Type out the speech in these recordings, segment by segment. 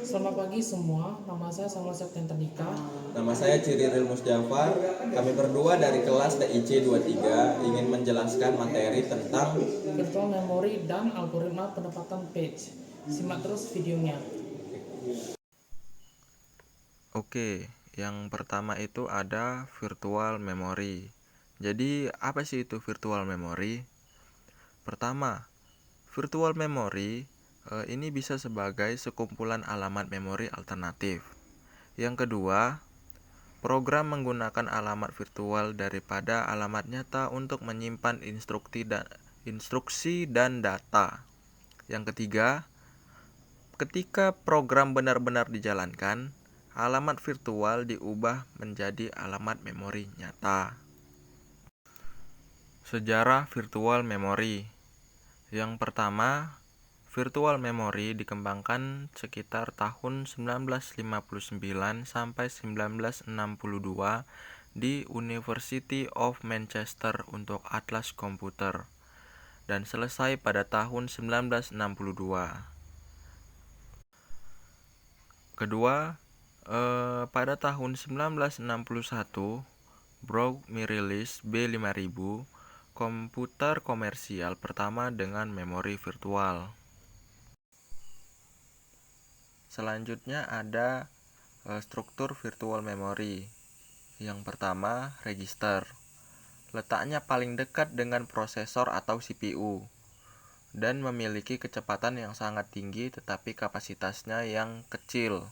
Selamat pagi semua, nama saya Samuel Septian Tandika. Nama saya Ciriril Musjafar. Kami berdua dari kelas TIC 23 ingin menjelaskan materi tentang Virtual memory dan algoritma penempatan page. Simak terus videonya. Oke, yang pertama itu ada virtual memory. Jadi, apa sih itu virtual memory? Pertama, virtual memory ini bisa sebagai sekumpulan alamat memori alternatif. Yang kedua, program menggunakan alamat virtual daripada alamat nyata untuk menyimpan instruksi dan data. Yang ketiga, ketika program benar-benar dijalankan, alamat virtual diubah menjadi alamat memori nyata. Sejarah virtual memory. Yang pertama, virtual memory dikembangkan sekitar tahun 1959 sampai 1962 di University of Manchester untuk atlas komputer dan selesai pada tahun 1962. Kedua, pada tahun 1961, Brough merilis B5000, komputer komersial pertama dengan memori virtual. Selanjutnya ada struktur virtual memory. Yang pertama, register. Letaknya paling dekat dengan prosesor atau CPU dan memiliki kecepatan yang sangat tinggi tetapi kapasitasnya yang kecil.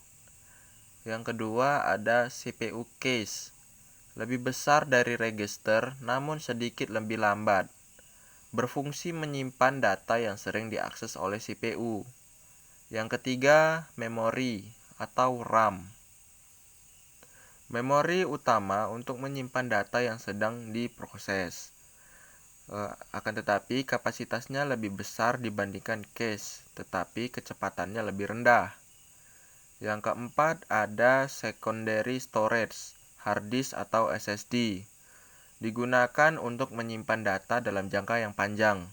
Yang kedua ada CPU cache. Lebih besar dari register namun sedikit lebih lambat. Berfungsi menyimpan data yang sering diakses oleh CPU. Yang ketiga, memori atau RAM. Memori utama untuk menyimpan data yang sedang diproses. Akan tetapi kapasitasnya lebih besar dibandingkan cache, tetapi kecepatannya lebih rendah. Yang keempat ada secondary storage, hard disk atau SSD. Digunakan untuk menyimpan data dalam jangka yang panjang.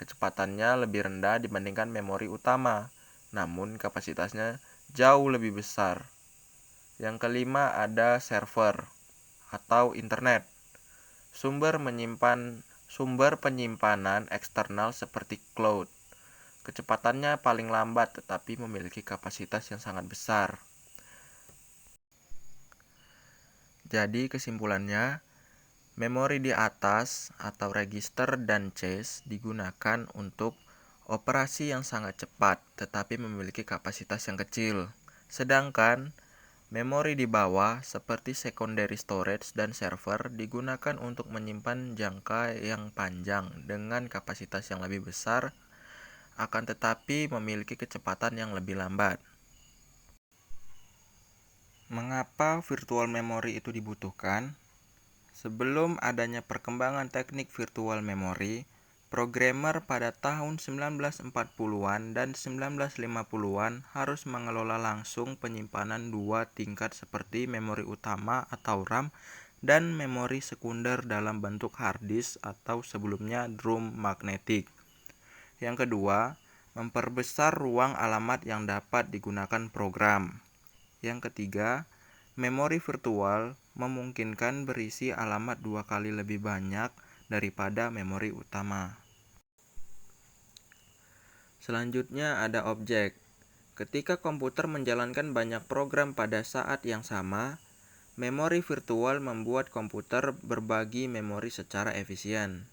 Kecepatannya lebih rendah dibandingkan memori utama, namun kapasitasnya jauh lebih besar. Yang kelima ada server atau internet. Sumber penyimpanan eksternal seperti cloud. Kecepatannya paling lambat tetapi memiliki kapasitas yang sangat besar. Jadi kesimpulannya, memori di atas atau register dan cache digunakan untuk operasi yang sangat cepat tetapi memiliki kapasitas yang kecil. Sedangkan memori di bawah seperti secondary storage dan server digunakan untuk menyimpan jangka yang panjang dengan kapasitas yang lebih besar akan tetapi memiliki kecepatan yang lebih lambat. Mengapa virtual memory itu dibutuhkan? Sebelum adanya perkembangan teknik virtual memory, programmer pada tahun 1940-an dan 1950-an harus mengelola langsung penyimpanan dua tingkat seperti memori utama atau RAM dan memori sekunder dalam bentuk hard disk atau sebelumnya drum magnetik. Yang kedua, memperbesar ruang alamat yang dapat digunakan program. Yang ketiga, memori virtual memungkinkan berisi alamat dua kali lebih banyak daripada memori utama. Selanjutnya ada objek. Ketika komputer menjalankan banyak program pada saat yang sama, memori virtual membuat komputer berbagi memori secara efisien.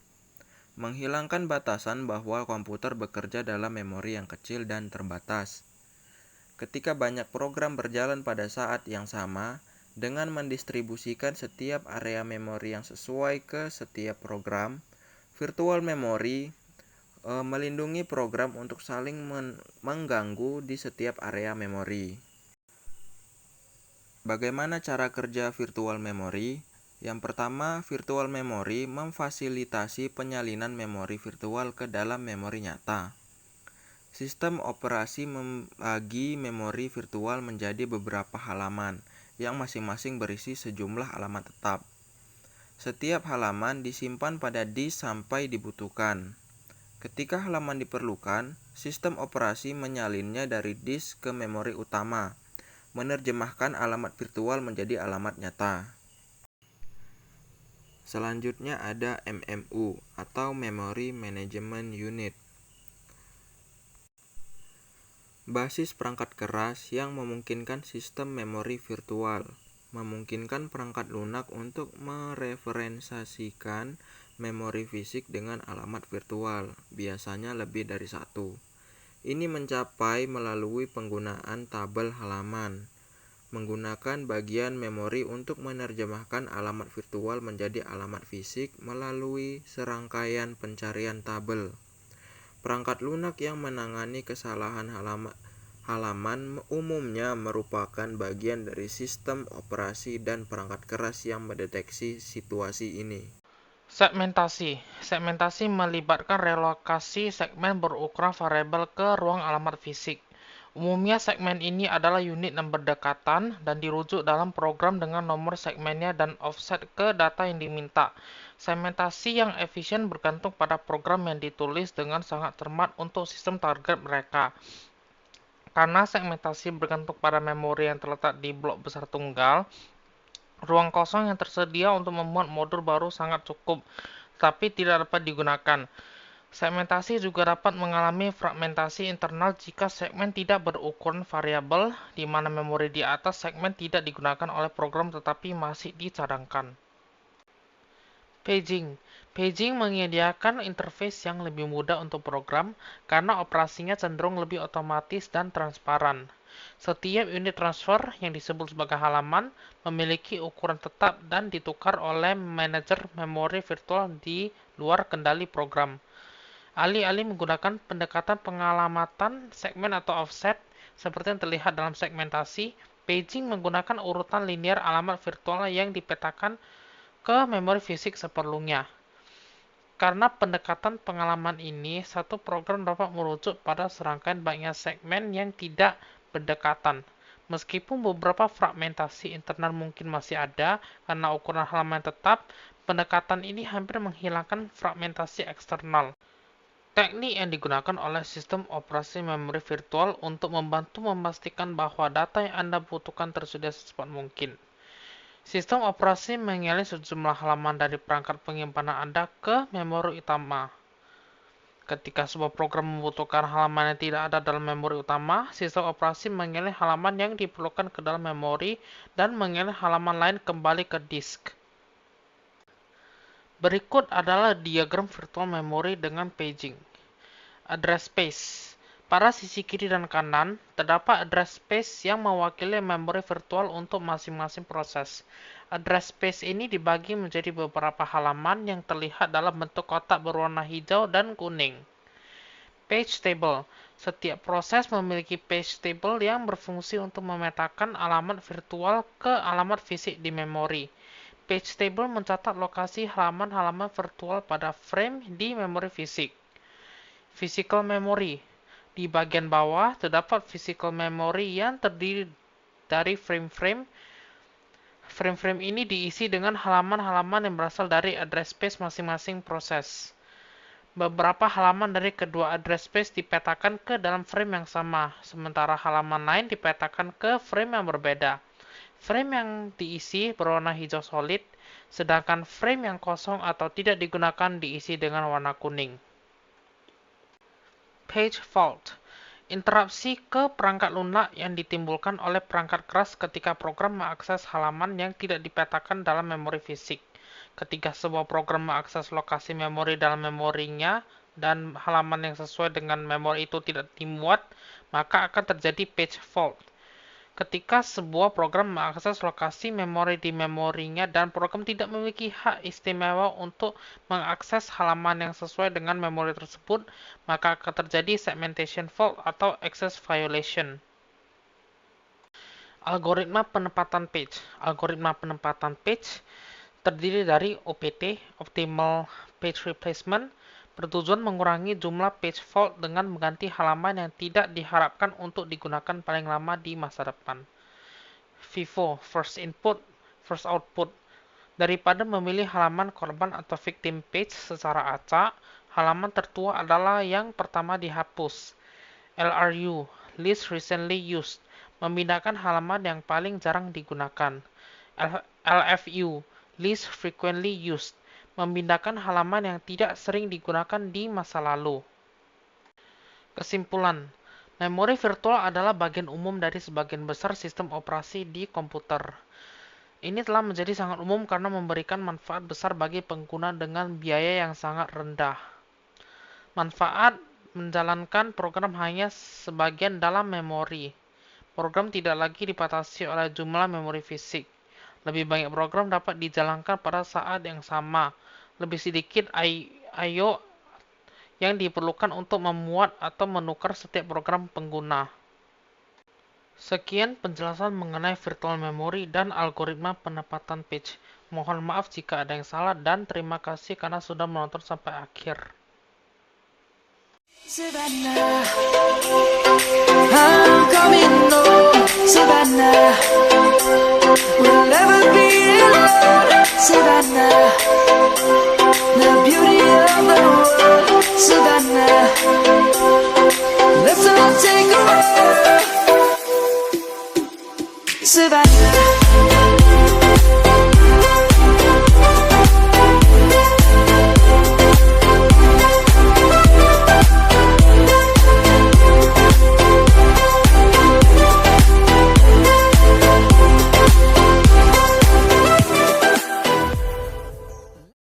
Menghilangkan batasan bahwa komputer bekerja dalam memori yang kecil dan terbatas. Ketika banyak program berjalan pada saat yang sama, dengan mendistribusikan setiap area memori yang sesuai ke setiap program, virtual memory melindungi program untuk saling mengganggu di setiap area memori. Bagaimana cara kerja virtual memory? Yang pertama, virtual memory memfasilitasi penyalinan memori virtual ke dalam memori nyata. Sistem operasi membagi memori virtual menjadi beberapa halaman yang masing-masing berisi sejumlah alamat tetap. Setiap halaman disimpan pada disk sampai dibutuhkan. Ketika halaman diperlukan, sistem operasi menyalinnya dari disk ke memori utama, menerjemahkan alamat virtual menjadi alamat nyata. Selanjutnya ada MMU atau Memory Management Unit. Basis perangkat keras yang memungkinkan sistem memori virtual, memungkinkan perangkat lunak untuk mereferensiasikan memori fisik dengan alamat virtual, biasanya lebih dari satu. Ini mencapai melalui penggunaan tabel halaman, menggunakan bagian memori untuk menerjemahkan alamat virtual menjadi alamat fisik melalui serangkaian pencarian tabel. Perangkat lunak yang menangani kesalahan halaman umumnya merupakan bagian dari sistem operasi dan perangkat keras yang mendeteksi situasi ini. Segmentasi. Segmentasi melibatkan relokasi segmen berukuran variabel ke ruang alamat fisik. Umumnya segmen ini adalah unit yang berdekatan dan dirujuk dalam program dengan nomor segmennya dan offset ke data yang diminta. Segmentasi yang efisien bergantung pada program yang ditulis dengan sangat cermat untuk sistem target mereka. Karena segmentasi bergantung pada memori yang terletak di blok besar tunggal, ruang kosong yang tersedia untuk membuat modul baru sangat cukup, tapi tidak dapat digunakan. Segmentasi juga dapat mengalami fragmentasi internal jika segmen tidak berukuran variabel, di mana memori di atas segmen tidak digunakan oleh program tetapi masih dicadangkan. Paging. Paging menyediakan interface yang lebih mudah untuk program karena operasinya cenderung lebih otomatis dan transparan. Setiap unit transfer yang disebut sebagai halaman memiliki ukuran tetap dan ditukar oleh manajer memori virtual di luar kendali program. Alih-alih menggunakan pendekatan pengalamatan segmen atau offset seperti yang terlihat dalam segmentasi, paging menggunakan urutan linear alamat virtual yang dipetakan ke memori fisik seperlunya. Karena pendekatan pengalaman ini, satu program dapat merujuk pada serangkaian banyak segmen yang tidak berdekatan. Meskipun beberapa fragmentasi internal mungkin masih ada karena ukuran halaman tetap, pendekatan ini hampir menghilangkan fragmentasi eksternal. Teknik yang digunakan oleh sistem operasi memori virtual untuk membantu memastikan bahwa data yang Anda butuhkan tersedia secepat mungkin. Sistem operasi mengirim sejumlah halaman dari perangkat penyimpanan Anda ke memori utama. Ketika sebuah program membutuhkan halaman yang tidak ada dalam memori utama, sistem operasi mengirim halaman yang diperlukan ke dalam memori dan mengirim halaman lain kembali ke disk. Berikut adalah diagram virtual memory dengan paging. Address space. Pada sisi kiri dan kanan, terdapat address space yang mewakili memori virtual untuk masing-masing proses. Address space ini dibagi menjadi beberapa halaman yang terlihat dalam bentuk kotak berwarna hijau dan kuning. Page table. Setiap proses memiliki page table yang berfungsi untuk memetakan alamat virtual ke alamat fisik di memori. Page table mencatat lokasi halaman-halaman virtual pada frame di memori fisik. Physical memory. Di bagian bawah terdapat physical memory yang terdiri dari frame-frame. Frame-frame ini diisi dengan halaman-halaman yang berasal dari address space masing-masing proses. Beberapa halaman dari kedua address space dipetakan ke dalam frame yang sama, sementara halaman lain dipetakan ke frame yang berbeda. Frame yang diisi berwarna hijau solid, sedangkan frame yang kosong atau tidak digunakan diisi dengan warna kuning. Page fault. Interupsi ke perangkat lunak yang ditimbulkan oleh perangkat keras ketika program mengakses halaman yang tidak dipetakan dalam memori fisik. Ketika sebuah program mengakses lokasi memori dalam memorinya dan halaman yang sesuai dengan memori itu tidak dimuat, maka akan terjadi page fault. Ketika sebuah program mengakses lokasi memori di memorinya dan program tidak memiliki hak istimewa untuk mengakses halaman yang sesuai dengan memori tersebut, maka akan terjadi segmentation fault atau access violation. Algoritma penempatan page. Algoritma penempatan page terdiri dari OPT, Optimal Page Replacement, bertujuan mengurangi jumlah page fault dengan mengganti halaman yang tidak diharapkan untuk digunakan paling lama di masa depan. FIFO, First Input, First Output. Daripada memilih halaman korban atau victim page secara acak, Halaman tertua adalah yang pertama dihapus. LRU, Least Recently Used, memindahkan halaman yang paling jarang digunakan. LFU, Least Frequently Used, memindahkan halaman yang tidak sering digunakan di masa lalu. Kesimpulan, memori virtual adalah bagian umum dari sebagian besar sistem operasi di komputer. Ini telah menjadi sangat umum karena memberikan manfaat besar bagi pengguna dengan biaya yang sangat rendah. Manfaat menjalankan program hanya sebagian dalam memori. Program tidak lagi dibatasi oleh jumlah memori fisik. Lebih banyak program dapat dijalankan pada saat yang sama. Lebih sedikit I/O yang diperlukan untuk memuat atau menukar setiap program pengguna. Sekian penjelasan mengenai virtual memory dan algoritma penempatan page. Mohon maaf jika ada yang salah dan terima kasih karena sudah menonton sampai akhir. Savannah, I'm coming home.